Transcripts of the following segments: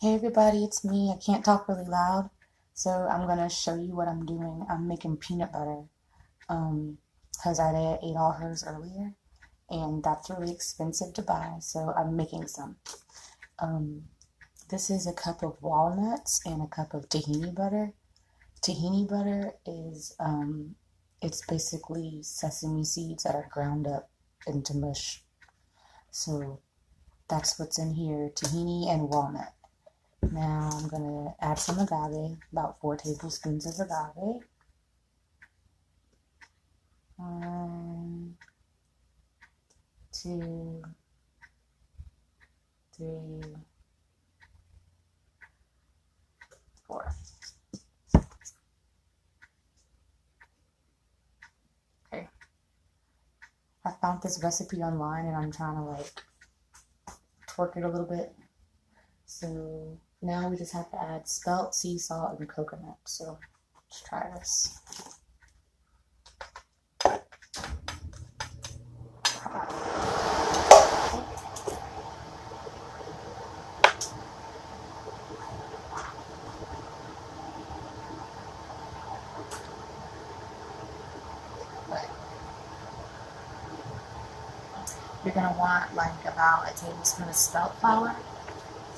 Hey everybody, it's me. I can't talk really loud, so I'm gonna show you what I'm doing. I'm making peanut butter, because I ate all hers earlier, and that's really expensive to buy, so I'm making some. Um, this is a cup of walnuts and a cup of tahini butter. Tahini butter is, it's basically sesame seeds that are ground up into mush. So that's what's in here, tahini and walnut. Now I'm going to add some agave, about 4 tablespoons of agave. 1, 2, 3, 4. Okay. I found this recipe online and I'm trying to like twerk it a little bit. So now we just have to add spelt, sea salt, and coconut. So let's try this. You're going to want like about a tablespoon of spelt flour.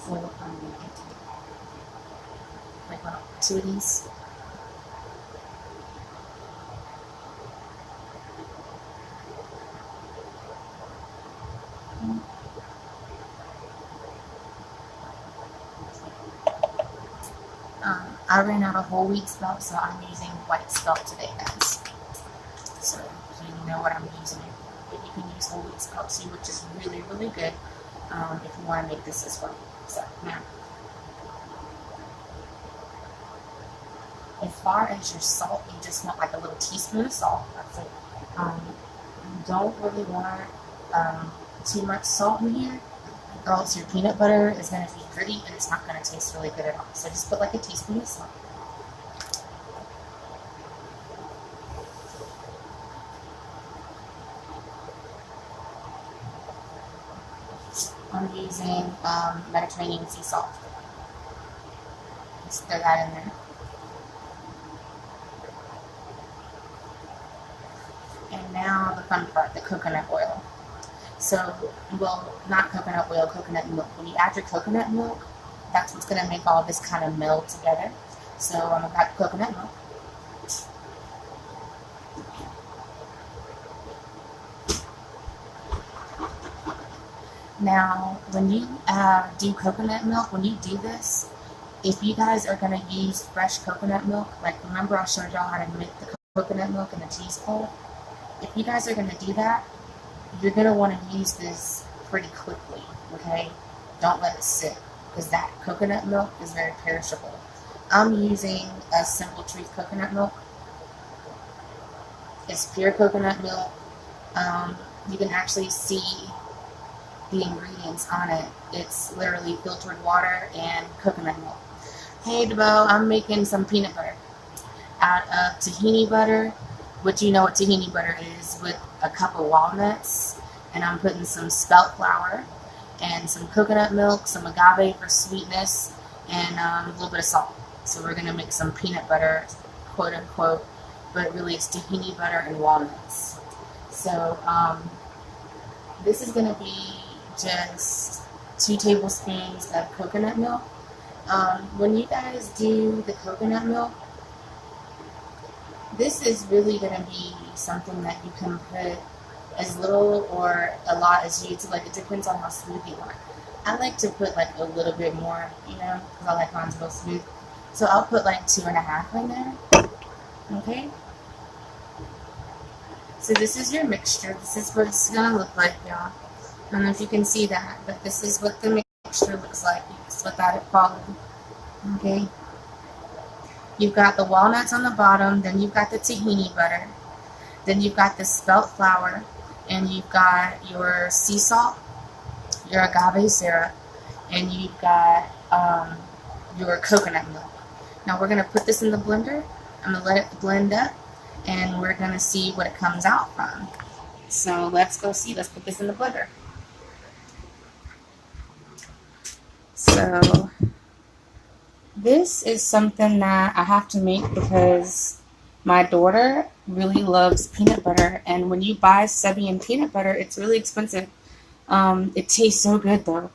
So like 2 of these. I ran out of whole wheat spelt, so I'm using white spelt today, guys. So you know what I'm using. But you can use whole wheat spelt too, which is really, really good if you want to make this as well. So now, as far as your salt, you just want like a little teaspoon of salt. That's it. You don't really want too much salt in here, or else your peanut butter is going to be gritty and it's not going to taste really good at all. So just put like a teaspoon of salt. I'm using Mediterranean sea salt. Just throw that in there. And now the fun part, the coconut oil. So, well, not coconut oil, coconut milk. When you add your coconut milk, that's what's going to make all this kind of meld together. So I'm going to add coconut milk. Now, when you do coconut milk, when you do this, if you guys are going to use fresh coconut milk, like remember I showed y'all how to make the coconut milk in the cheese bowl? If you guys are going to do that, you're going to want to use this pretty quickly, okay? Don't let it sit, because that coconut milk is very perishable. I'm using a Simple Truth coconut milk. It's pure coconut milk. You can actually see the ingredients on it. It's literally filtered water and coconut milk. Hey DeBo, I'm making some peanut butter out of tahini butter, which you know what tahini butter is, with a cup of walnuts, and I'm putting some spelt flour and some coconut milk, some agave for sweetness, and a little bit of salt. So we're going to make some peanut butter, quote unquote, but really it's tahini butter and walnuts. So this is going to be just 2 tablespoons of coconut milk. When you guys do the coconut milk, this is really going to be something that you can put as little or a lot as you, like it depends on how smooth you want. I like to put like a little bit more, you know, because I like mine real smooth. So I'll put like 2.5 in there. Okay. So this is your mixture. This is what it's going to look like, y'all. I don't know if you can see that, but this is what the mixture looks like just without it falling. Okay. You've got the walnuts on the bottom, then you've got the tahini butter, then you've got the spelt flour, and you've got your sea salt, your agave syrup, and you've got your coconut milk. Now we're going to put this in the blender. I'm going to let it blend up, and we're going to see what it comes out from. So let's go see. Let's put this in the blender. So this is something that I have to make because my daughter really loves peanut butter, and when you buy Sebian peanut butter, it's really expensive. It tastes so good though,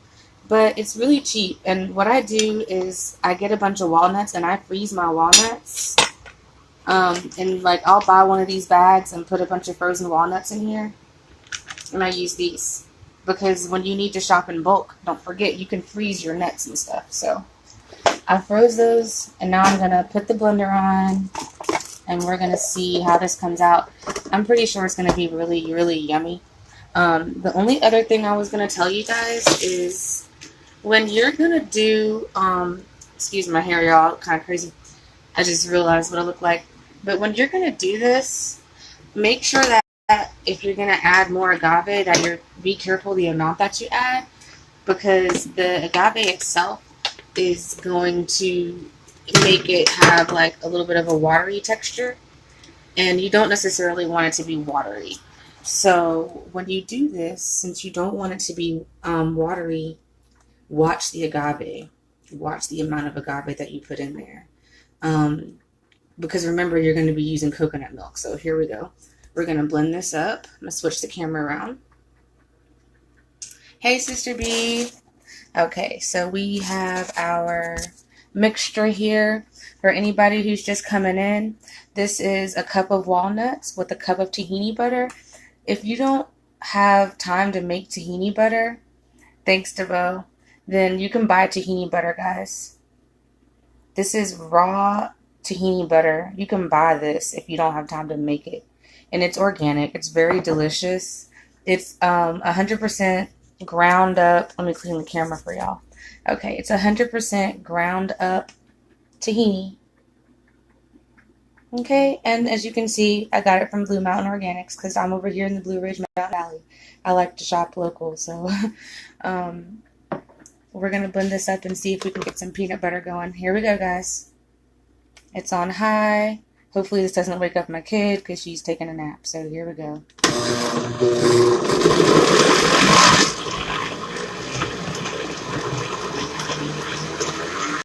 but it's really cheap. And what I do is I get a bunch of walnuts and I freeze my walnuts. And like I'll buy one of these bags and put a bunch of frozen walnuts in here, and I use these because when you need to shop in bulk, don't forget you can freeze your nuts and stuff. So I froze those, and now I'm gonna put the blender on, and we're gonna see how this comes out. I'm pretty sure it's gonna be really, really yummy. The only other thing I was gonna tell you guys is when you're gonna do, excuse my hair, y'all, kind of crazy. I just realized what I look like. But when you're gonna do this, make sure that if you're gonna add more agave, that you're be careful the amount that you add, because the agave itself is going to make it have like a little bit of a watery texture, and you don't necessarily want it to be watery. So when you do this, since you don't want it to be watery, watch the agave. Watch the amount of agave that you put in there. Because remember, you're going to be using coconut milk. So here we go. We're going to blend this up. I'm going to switch the camera around. Hey, Sister B. Okay, so we have our mixture here. For anybody who's just coming in, this is a cup of walnuts with a cup of tahini butter. If you don't have time to make tahini butter, thanks to Bo, then you can buy tahini butter, guys. This is raw tahini butter. You can buy this if you don't have time to make it. And it's organic. It's very delicious. It's 100% ground up. Let me clean the camera for y'all. Okay, it's 100% ground up tahini. Okay, and as you can see, I got it from Blue Mountain Organics because I'm over here in the Blue Ridge Mountain Valley. I like to shop local, so we're going to blend this up and see if we can get some peanut butter going. Here we go, guys. It's on high. Hopefully this doesn't wake up my kid because she's taking a nap. So here we go.